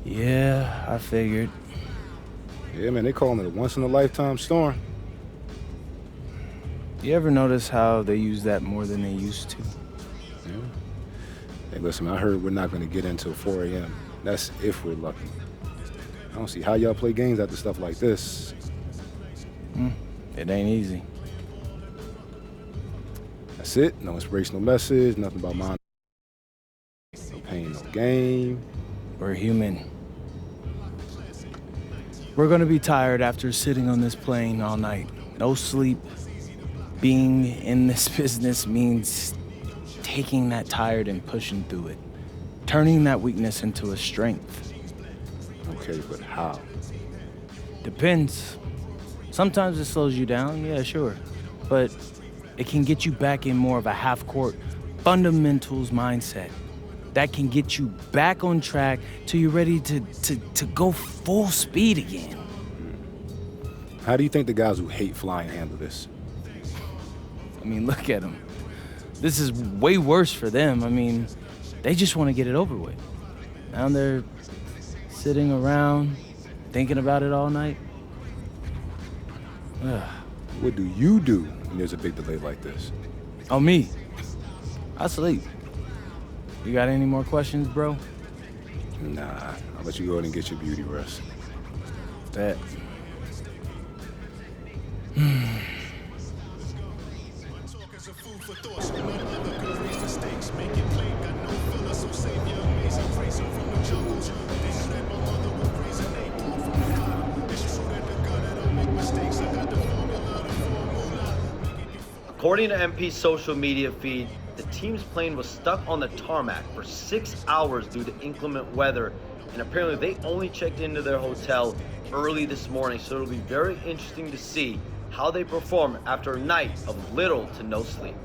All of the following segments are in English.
Yeah, I figured. Yeah, man, they calling it a once-in-a-lifetime storm. You ever notice how they use that more than they used to? Yeah. Hey, listen, I heard we're not going to get until 4 a.m. That's if we're lucky. I don't see how y'all play games after stuff like this. It ain't easy. That's it. No inspirational message, nothing about mine. No pain, no gain. We're human. We're gonna be tired after sitting on this plane all night. No sleep. Being in this business means taking that tired and pushing through it. Turning that weakness into a strength. Okay, but how? Depends. Sometimes it slows you down, yeah, sure. But it can get you back in more of a half-court fundamentals mindset. That can get you back on track till you're ready to go full speed again. How do you think the guys who hate flying handle this? I mean, look at them. This is way worse for them. I mean, they just want to get it over with. Now they're sitting around thinking about it all night. What do you do when there's a big delay like this? Oh, me? I sleep. You got any more questions, bro? Nah, I'll let you go ahead and get your beauty rest. Bet. According to MP's social media feed, the team's plane was stuck on the tarmac for 6 hours due to inclement weather, and apparently they only checked into their hotel early this morning, so it'll be very interesting to see how they perform after a night of little to no sleep.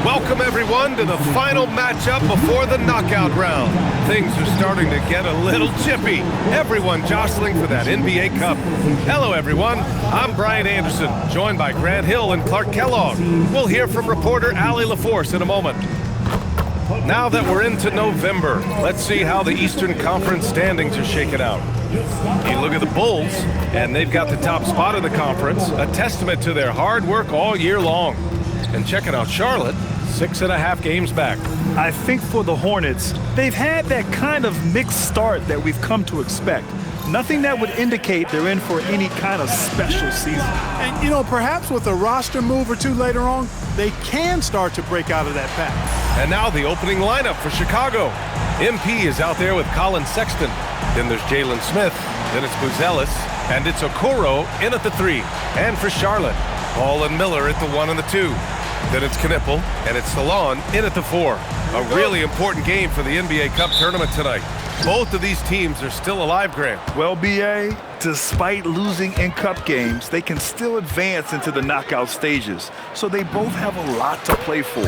Welcome everyone to the final matchup before the knockout round. Things are starting to get a little chippy. Everyone jostling for that NBA Cup. Hello everyone, I'm Brian Anderson, joined by Grant Hill and Clark Kellogg. We'll hear from reporter Allie LaForce in a moment. Now that we're into November, let's see how the Eastern Conference standings are shaking out. You look at the Bulls, and they've got the top spot in the conference, a testament to their hard work all year long. And checking out Charlotte, 6.5 games back. I think for the Hornets, they've had that kind of mixed start that we've come to expect. Nothing that would indicate they're in for any kind of special season. And, you know, perhaps with a roster move or two later on, they can start to break out of that pack. And now the opening lineup for Chicago. MP is out there with Colin Sexton. Then there's Jalen Smith. Then it's Buzelis. And it's Okoro in at the 3. And for Charlotte, Paul and Miller at the 1 and the 2. Then it's Knipple, and it's Salon in at the 4. A really important game for the NBA Cup tournament tonight. Both of these teams are still alive, Grant. Well, BA, despite losing in cup games, they can still advance into the knockout stages. So they both have a lot to play for.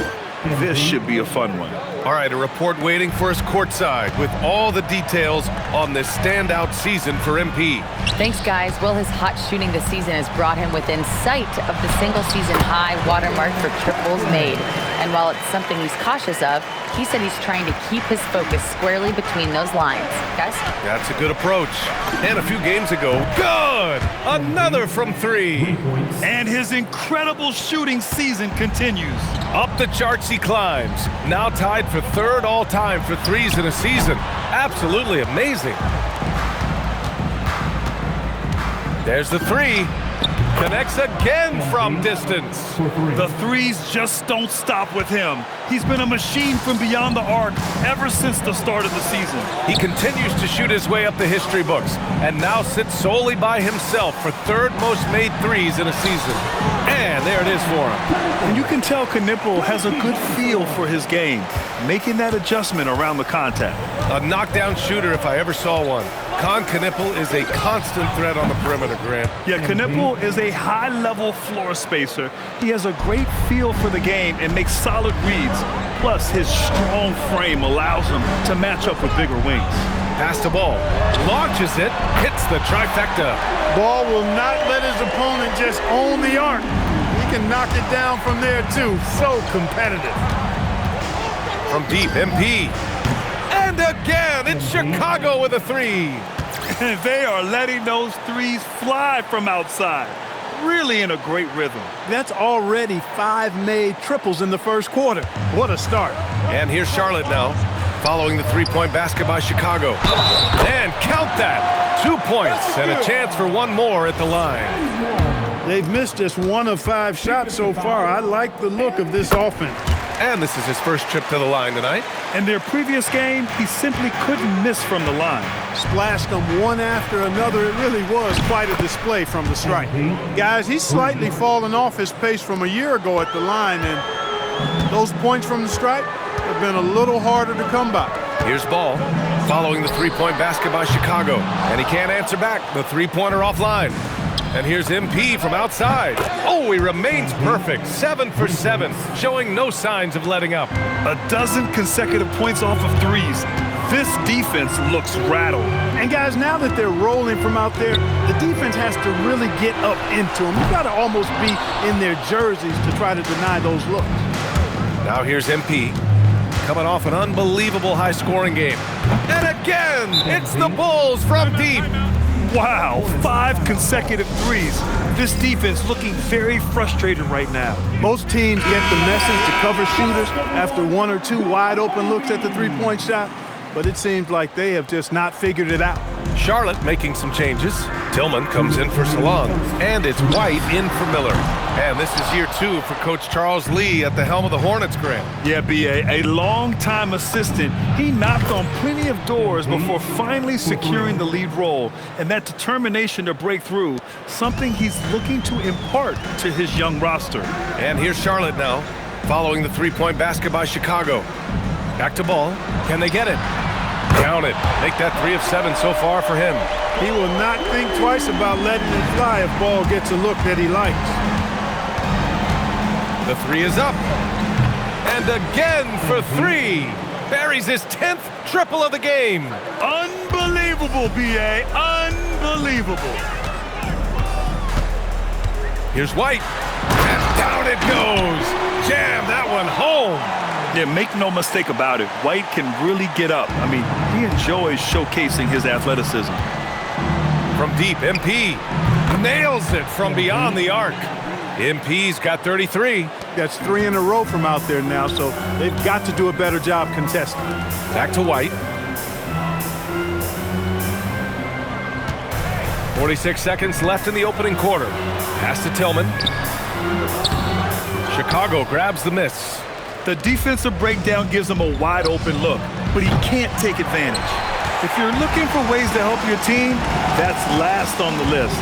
This should be a fun one. All right, a report waiting for us courtside with all the details on this standout season for MP. Thanks, guys. Well, his hot shooting this season has brought him within sight of the single-season high watermark for triples made. And while it's something he's cautious of, he said he's trying to keep his focus squarely between those lines. Guys? That's a good approach. And a few games ago, good! Another from 3. And his incredible shooting season continues. Up the charts he climbs. Now tied for 3rd all-time for threes in a season. Absolutely amazing. There's the 3. Connects again from distance. The threes just don't stop with him. He's been a machine from beyond the arc ever since the start of the season. He continues to shoot his way up the history books and now sits solely by himself for third most made threes in a season. And there it is for him. And you can tell Knipple has a good feel for his game, making that adjustment around the contact. A knockdown shooter if I ever saw one. Con Knipple is a constant threat on the perimeter, Grant. Yeah, Knipple is a high-level floor spacer. He has a great feel for the game and makes solid reads. Plus, his strong frame allows him to match up with bigger wings. Pass the ball, launches it, hits the trifecta. Ball will not let his opponent just own the arc. He can knock it down from there, too. So competitive. From deep, MP. And again, it's Chicago with a three. And they are letting those threes fly from outside. Really in a great rhythm. That's already 5 made triples in the first quarter. What a start. And here's Charlotte now, following the three-point basket by Chicago. And count that, 2 points and a chance for one more at the line. They've missed just 1 of 5 shots so far. I like the look of this offense. And this is his first trip to the line tonight. In their previous game, he simply couldn't miss from the line. Splashed them one after another. It really was quite a display from the stripe. Guys, he's slightly fallen off his pace from a year ago at the line, and those points from the stripe have been a little harder to come by. Here's Ball, following the three-point basket by Chicago. And he can't answer back, the three-pointer offline. And here's MP from outside. Oh, he remains perfect, 7 for 7, showing no signs of letting up. 12 consecutive points off of threes. This defense looks rattled. And guys, now that they're rolling from out there, the defense has to really get up into them. You've got to almost be in their jerseys to try to deny those looks. Now here's MP, coming off an unbelievable high-scoring game. And again, it's the Bulls from deep. Wow, 5 consecutive threes. This defense looking very frustrated right now. Most teams get the message to cover shooters after 1 or 2 wide open looks at the three-point shot, but it seems like they have just not figured it out. Charlotte making some changes. Tillman comes in for Salon, and it's White in for Miller. And this is year 2 for Coach Charles Lee at the helm of the Hornets, Grant. Yeah, B.A., a long-time assistant. He knocked on plenty of doors before finally securing the lead role. And that determination to break through, something he's looking to impart to his young roster. And here's Charlotte now, following the three-point basket by Chicago. Back to Ball. Can they get it? Count it. Make that 3 of 7 so far for him. He will not think twice about letting it fly if Ball gets a look that he likes. The 3 is up. And again for 3. Buries his 10th triple of the game. Unbelievable, B.A. Unbelievable. Here's White. And down it goes. Jam that one home. Yeah, make no mistake about it. White can really get up. I mean, he enjoys showcasing his athleticism. From deep, MP nails it from beyond the arc. MP's got 33. That's 3 in a row from out there now, so they've got to do a better job contesting. Back to White. 46 seconds left in the opening quarter. Pass to Tillman. Chicago grabs the miss. The defensive breakdown gives him a wide open look, but he can't take advantage. If you're looking for ways to help your team, that's last on the list.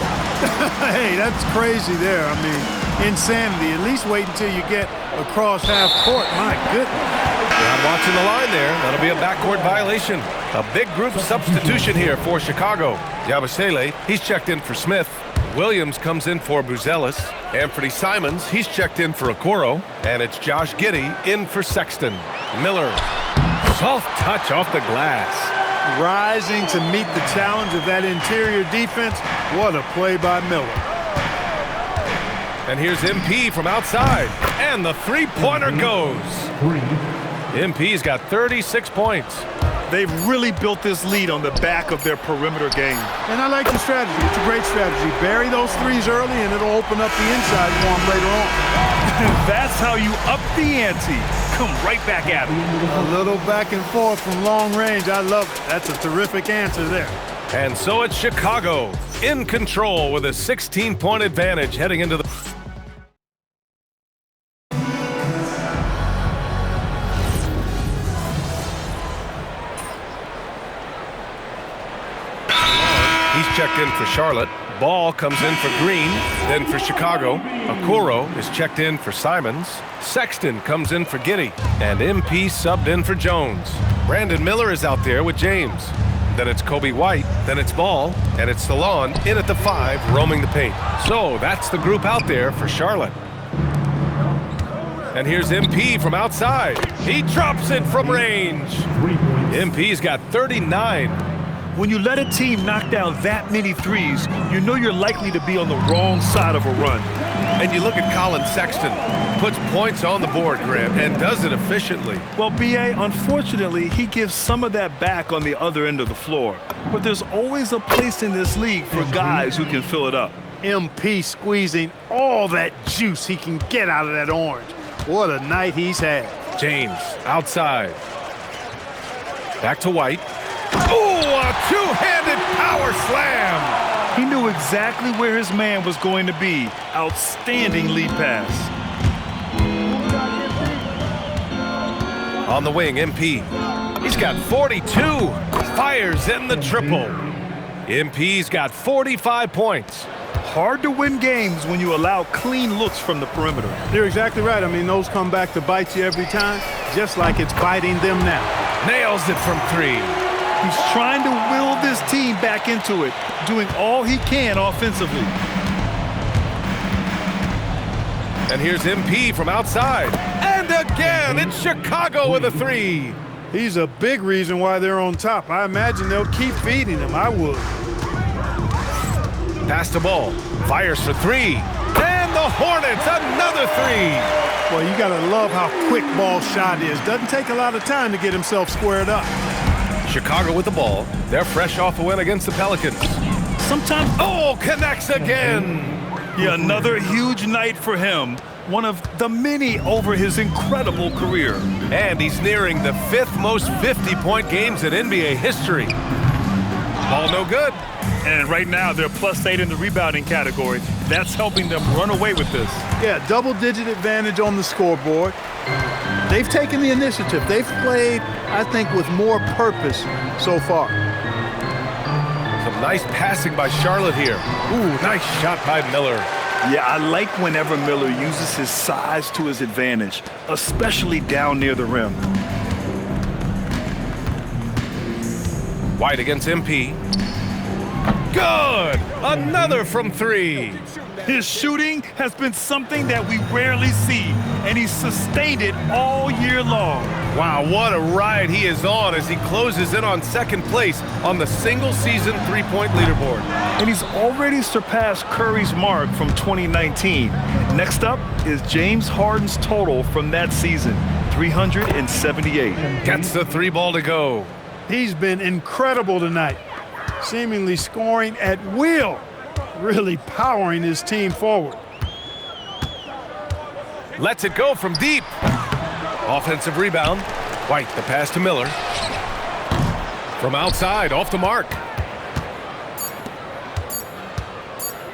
Hey, that's crazy there. I mean, insanity. At least wait until you get across half court. My goodness. Not watching the line there. That'll be a backcourt violation. A big group substitution here for Chicago. Yabusele, he's checked in for Smith. Williams comes in for Buzelis. Anthony Simons, he's checked in for Okoro. And it's Josh Giddey in for Sexton. Miller, soft touch off the glass. Rising to meet the challenge of that interior defense. What a play by Miller. And here's MP from outside. And the three-pointer goes. MP's got 36 points. They've really built this lead on the back of their perimeter game. And I like the strategy. It's a great strategy. Bury those threes early, and it'll open up the inside for them later on. That's how you up the ante. Come right back at it. A little back and forth from long range. I love it. That's a terrific answer there. And so it's Chicago in control with a 16-point advantage heading into the... He's checked in for Charlotte. Ball comes in for Green, then for Chicago. Okoro is checked in for Simons. Sexton comes in for Giddey, and MP subbed in for Jones. Brandon Miller is out there with James. Then it's Kobe White, then it's Ball, and it's Salon in at the 5, roaming the paint. So that's the group out there for Charlotte. And here's MP from outside. He drops it from range. MP's got 39. When you let a team knock down that many threes, you know you're likely to be on the wrong side of a run. And you look at Colin Sexton, puts points on the board, Grant, and does it efficiently. Well, B.A., unfortunately, he gives some of that back on the other end of the floor. But there's always a place in this league for guys who can fill it up. MP squeezing all that juice he can get out of that orange. What a night he's had. James, outside. Back to White. Oh, a two-handed power slam! He knew exactly where his man was going to be. Outstanding lead pass. On the wing, MP. He's got 42. Fires in the triple. MP's got 45 points. Hard to win games when you allow clean looks from the perimeter. You're exactly right. I mean, those come back to bite you every time, just like it's biting them now. Nails it from 3. He's trying to will this team back into it, doing all he can offensively. And here's MP from outside. And again, it's Chicago with a 3. He's a big reason why they're on top. I imagine they'll keep feeding him. I would. Pass the ball. Fires for 3. And the Hornets, another 3. Well, you got to love how quick Ball's shot is. Doesn't take a lot of time to get himself squared up. Chicago with the ball. They're fresh off a win against the Pelicans. Sometimes, oh, connects again. Yeah, another huge night for him. One of the many over his incredible career. And he's nearing the 5th most 50-point games in NBA history. Ball no good. And right now, they're +8 in the rebounding category. That's helping them run away with this. Yeah, double-digit advantage on the scoreboard. They've taken the initiative. They've played, I think, with more purpose so far. Some nice passing by Charlotte here. Ooh, nice shot by Miller. Yeah, I like whenever Miller uses his size to his advantage, especially down near the rim. White against MP. Good! Another from 3. His shooting has been something that we rarely see, and he's sustained it all year long. Wow, what a ride he is on as he closes in on 2nd place on the single-season 3-point leaderboard. And he's already surpassed Curry's mark from 2019. Next up is James Harden's total from that season, 378. Gets the 3 ball to go. He's been incredible tonight, seemingly scoring at will, really powering his team forward. Lets it go from deep. Offensive rebound. White, the pass to Miller. From outside, off the mark.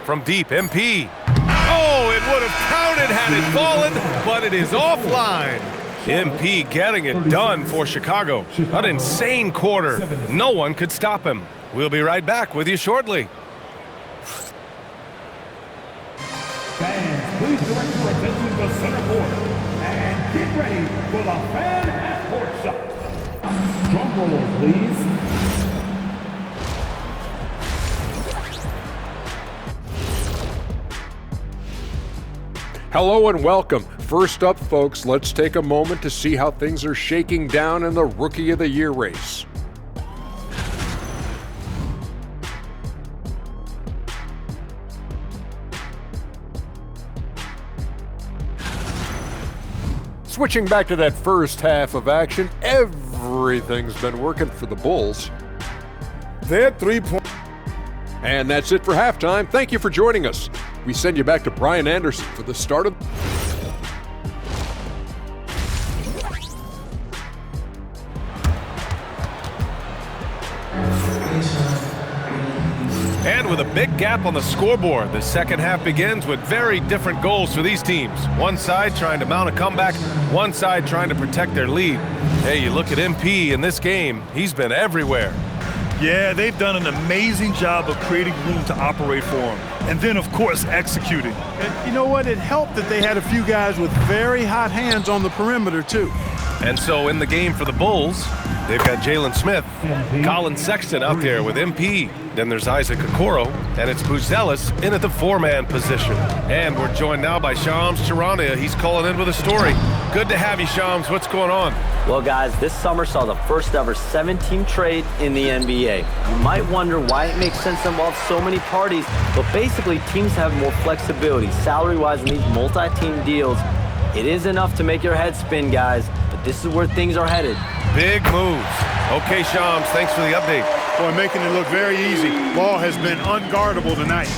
From deep, MP. Oh, it would have counted had it fallen, but it is offline. MP getting it done for Chicago. An insane quarter. No one could stop him. We'll be right back with you shortly. Fans, please direct your attention to the center court and get ready for the fan half-court shot. Drum roll, please. Hello and welcome. First up, folks, let's take a moment to see how things are shaking down in the Rookie of the Year race. Switching back to that first half of action, everything's been working for the Bulls. They're 3-point. And that's it for halftime. Thank you for joining us. We send you back to Brian Anderson for the start of... with a big gap on the scoreboard. The second half begins with very different goals for these teams. One side trying to mount a comeback, one side trying to protect their lead. Hey, you look at MP in this game, he's been everywhere. Yeah, they've done an amazing job of creating room to operate for him. And then, of course, executing. And you know what? It helped that they had a few guys with very hot hands on the perimeter, too. And so in the game for the Bulls, they've got Jalen Smith, Colin Sexton out there with MP. Then there's Isaac Okoro, and it's Buzelis in at the four-man position. And we're joined now by Shams Charania. He's calling in with a story. Good to have you, Shams. What's going on? Well, guys, this summer saw the first ever 7-team trade in the NBA. You might wonder why it makes sense to involve so many parties, but basically teams have more flexibility salary-wise in these multi-team deals. It is enough to make your head spin, guys, but this is where things are headed. Big moves. Okay, Shams, thanks for the update. Boy, making it look very easy. Ball has been unguardable tonight.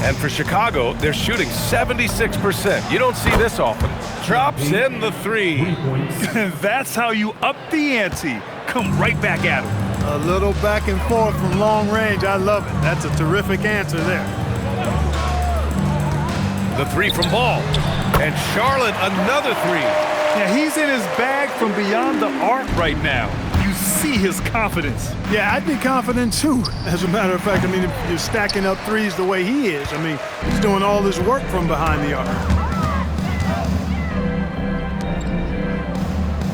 And for Chicago, they're shooting 76%. You don't see this often. Drops in the three. That's how you up the ante. Come right back at him. A little back and forth from long range. I love it. That's a terrific answer there. The three from Ball. And Charlotte, another three. Yeah, he's in his bag from beyond the arc right now. You see his confidence. Yeah, I'd be confident too. As a matter of fact, I mean, if you're stacking up threes the way he is, I mean, he's doing all this work from behind the arc.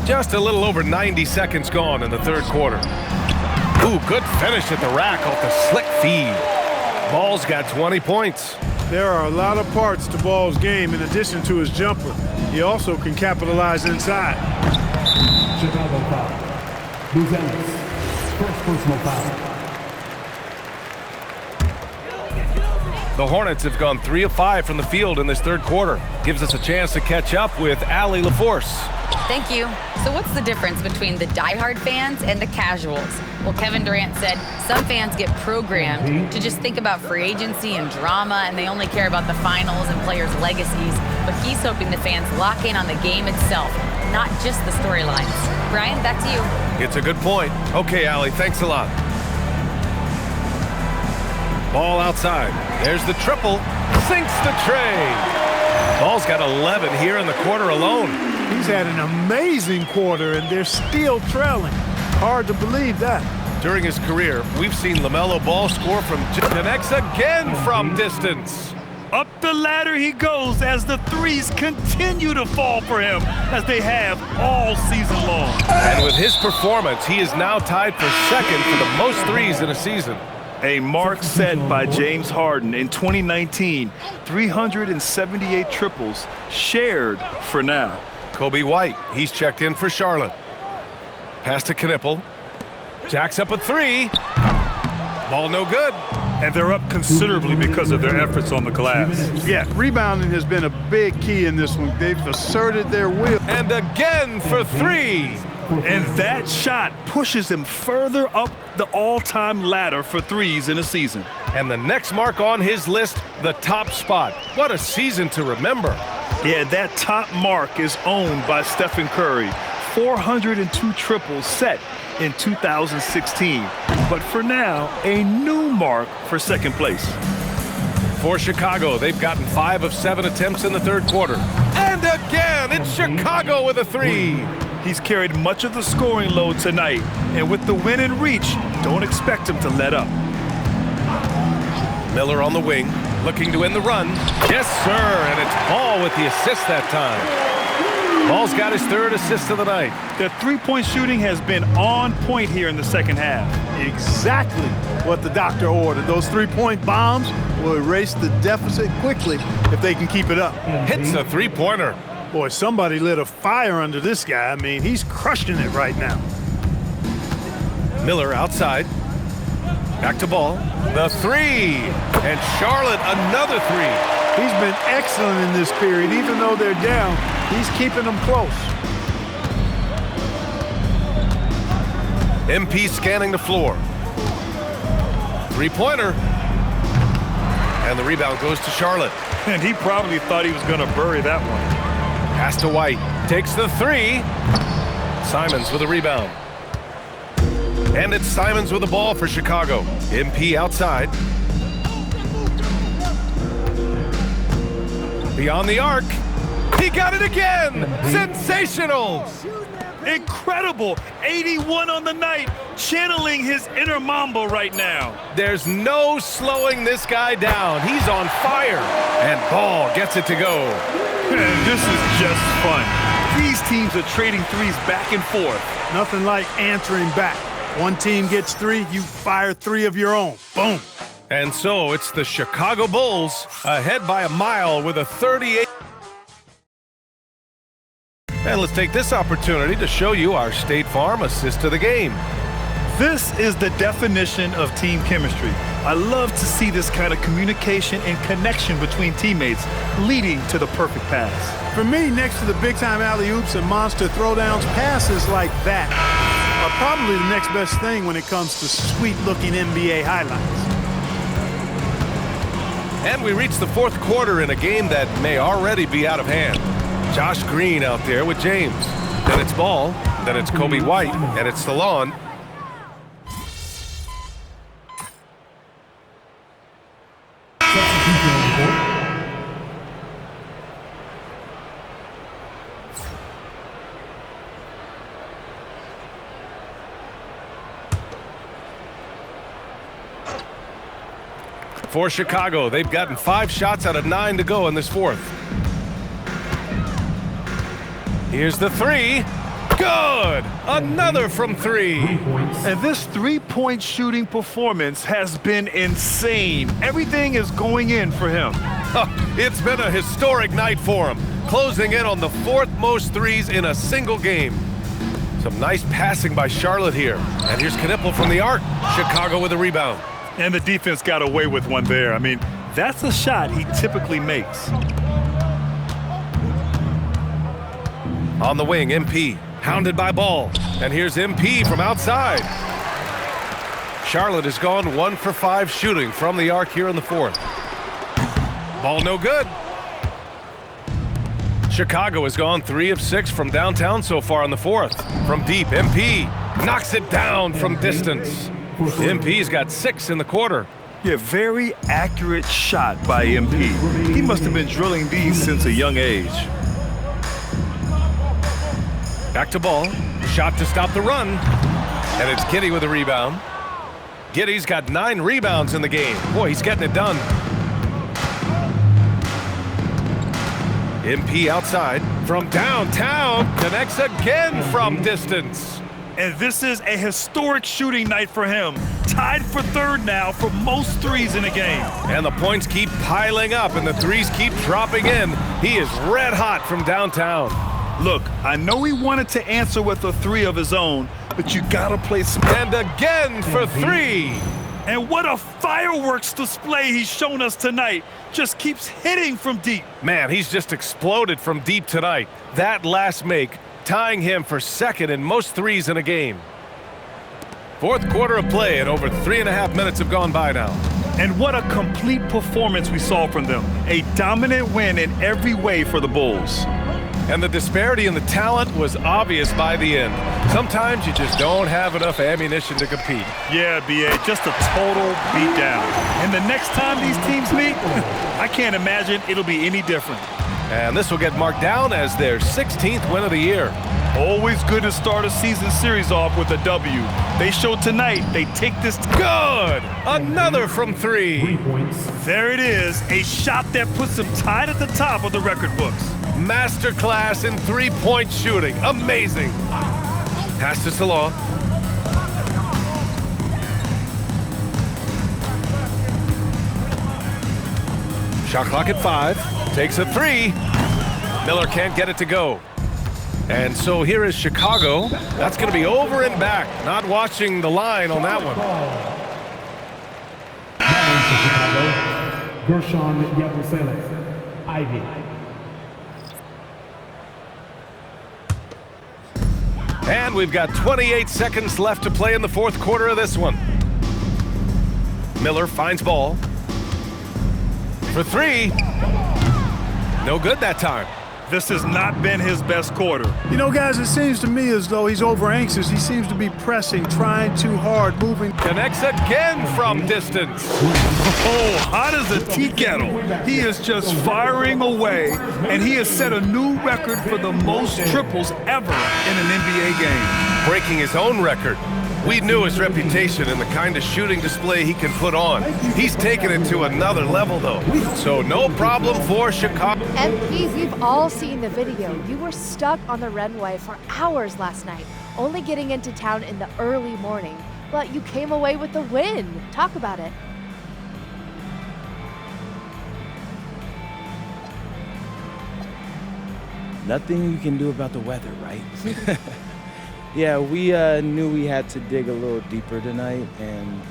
Just a little over 90 seconds gone in the third quarter. Ooh, good finish at the rack off the slick feed. Ball's got 20 points. There are a lot of parts to Ball's game in addition to his jumper. He also can capitalize inside. Chicago foul. Buzelis, first personal foul. The Hornets have gone 3 of 5 from the field in this third quarter. Gives us a chance to catch up with Allie LaForce. Thank you. So what's the difference between the diehard fans and the casuals? Well, Kevin Durant said some fans get programmed to just think about free agency and drama, and they only care about the finals and players' legacies. But he's hoping the fans lock in on the game itself, not just the storylines. Brian, back to you. It's a good point. Okay, Allie, thanks a lot. Ball outside. There's the triple. Sinks the tray. Ball's got 11 here in the quarter alone. He's had an amazing quarter, and they're still trailing. Hard to believe that. During his career, we've seen LaMelo Ball score from connects again from distance. Up the ladder he goes as the threes continue to fall for him, as they have all season long. And with his performance, he is now tied for second for the most threes in a season. A mark set by James Harden in 2019, 378 triples shared for now. Kobe White, he's checked in for Charlotte. Pass to Knipple. Jacks up a three. Ball no good. And they're up considerably because of their efforts on the glass. Yeah, rebounding has been a big key in this one. They've asserted their will. And again for three. And that shot pushes him further up the all-time ladder for threes in a season. And the next mark on his list, the top spot. What a season to remember. Yeah, that top mark is owned by Stephen Curry. 402 triples set in 2016. But for now, a new mark for second place. For Chicago, they've gotten 5 of 7 attempts in the third quarter. And again, it's Chicago with a three. He's carried much of the scoring load tonight, and with the win in reach, don't expect him to let up. Miller on the wing, looking to end the run. Yes, sir, and it's Ball with the assist that time. Ball's got his third assist of the night. The three-point shooting has been on point here in the second half. Exactly what the doctor ordered. Those three-point bombs will erase the deficit quickly if they can keep it up. Hits a three-pointer. Boy, somebody lit a fire under this guy. I mean, he's crushing it right now. Miller outside. Back to Ball. The three. And Charlotte, another three. He's been excellent in this period. Even though they're down, he's keeping them close. MP scanning the floor. Three-pointer. And the rebound goes to Charlotte. And he probably thought he was going to bury that one. Pass to White. Takes the three. Simons with a rebound. And it's Simons with the ball for Chicago. MP outside. Beyond the arc. He got it again! Sensational! Incredible! 81 on the night, channeling his inner Mamba right now. There's no slowing this guy down. He's on fire. And Ball gets it to go. Man, this is just fun. These teams are trading threes back and forth. Nothing like answering back. One team gets 3, you fire 3 of your own. Boom. And so it's the Chicago Bulls ahead by a mile with a 38. And let's take this opportunity to show you our State Farm assist to the game. This is the definition of team chemistry. I love to see this kind of communication and connection between teammates leading to the perfect pass. For me, next to the big-time alley-oops and monster throwdowns, passes like that are probably the next best thing when it comes to sweet-looking NBA highlights. And we reach the fourth quarter in a game that may already be out of hand. Josh Green out there with James. Then it's Ball. Then it's Kobe White. And it's Salon. For Chicago, they've gotten 5 shots out of 9 to go in this fourth. Here's the 3. Good! Another from 3. And this three-point shooting performance has been insane. Everything is going in for him. It's been a historic night for him, closing in on the 4th most threes in a single game. Some nice passing by Charlotte here. And here's Knipple from the arc. Chicago with a rebound. And the defense got away with one there. I mean, that's a shot he typically makes. On the wing, MP, hounded by Ball. And here's MP from outside. Charlotte has gone 1 for 5 shooting from the arc here in the fourth. Ball no good. Chicago has gone 3 of 6 from downtown so far in the fourth. From deep, MP knocks it down from distance. MP's got 6 in the quarter. Yeah, very accurate shot by MP. He must have been drilling these since a young age. Back to Ball. Shot to stop the run. And it's Giddey with a rebound. Giddey's got 9 rebounds in the game. Boy, he's getting it done. MP outside. From downtown. Connects again from distance. And this is a historic shooting night for him. Tied for 3rd now for most threes in a game. And the points keep piling up and the threes keep dropping in. He is red hot from downtown. Look, I know he wanted to answer with a 3 of his own, but you gotta play some. And again for 3. And what a fireworks display he's shown us tonight. Just keeps hitting from deep. Man, he's just exploded from deep tonight. That last make, tying him for 2nd in most threes in a game. Fourth quarter of play and over 3.5 minutes have gone by now. And what a complete performance we saw from them. A dominant win in every way for the Bulls. And the disparity in the talent was obvious by the end. Sometimes you just don't have enough ammunition to compete. Yeah, B.A., just a total beatdown. And the next time these teams meet, I can't imagine it'll be any different. And this will get marked down as their 16th win of the year. Always good to start a season series off with a W. They showed tonight they take this. Good! Another from 3. There it is, a shot that puts them tied at the top of the record books. Masterclass in 3-point shooting. Amazing. Pass to Salah. Shot clock at 5. Takes a 3. Miller can't get it to go. And so here is Chicago. That's going to be over and back. Not watching the line on that one. Gershon Yabusele, Ivy. And we've got 28 seconds left to play in the fourth quarter of this one. Miller finds Ball. For 3. No good that time. This has not been his best quarter. You know, guys, it seems to me as though he's over anxious. He seems to be pressing, trying too hard, moving. Connects again from distance. Oh, hot as a tea kettle. He is just firing away, and he has set a new record for the most triples ever in an NBA game. Breaking his own record. We knew his reputation and the kind of shooting display he can put on. He's taken it to another level, though. So no problem for Chicago. MP, we've all seen the video. You were stuck on the runway for hours last night, only getting into town in the early morning. But you came away with the win. Talk about it. Nothing you can do about the weather, right? Yeah, we knew we had to dig a little deeper tonight, and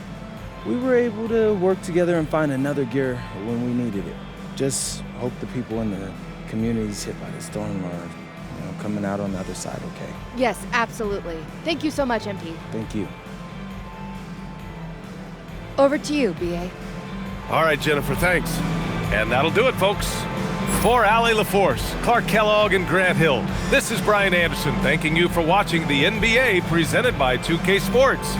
we were able to work together and find another gear when we needed it. Just hope the people in the communities hit by the storm are, coming out on the other side okay. Yes, absolutely. Thank you so much, MP. Thank you. Over to you, BA. All right, Jennifer, thanks. And that'll do it, folks. For Allie LaForce, Clark Kellogg, and Grant Hill, this is Brian Anderson thanking you for watching the NBA presented by 2K Sports.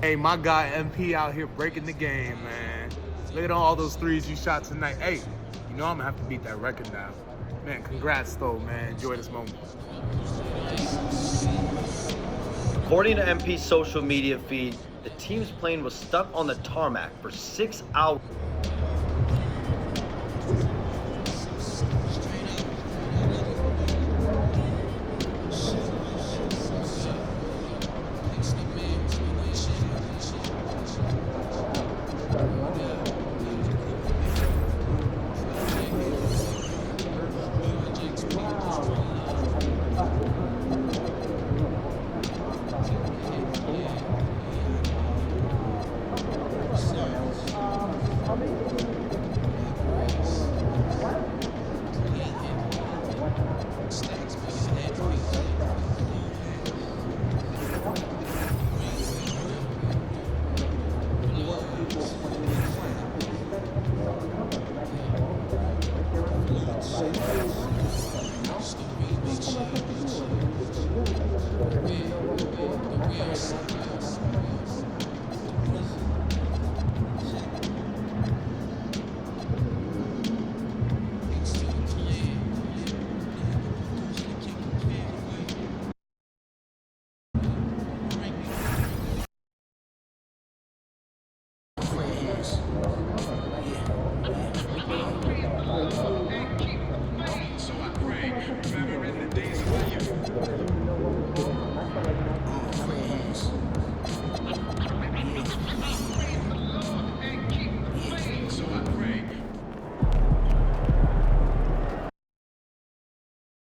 Hey, my guy MP out here breaking the game, man. Look at all those threes you shot tonight. Hey, I'm gonna have to beat that record now. Man, congrats though, man. Enjoy this moment. According to MP's social media feed, the team's plane was stuck on the tarmac for 6 hours.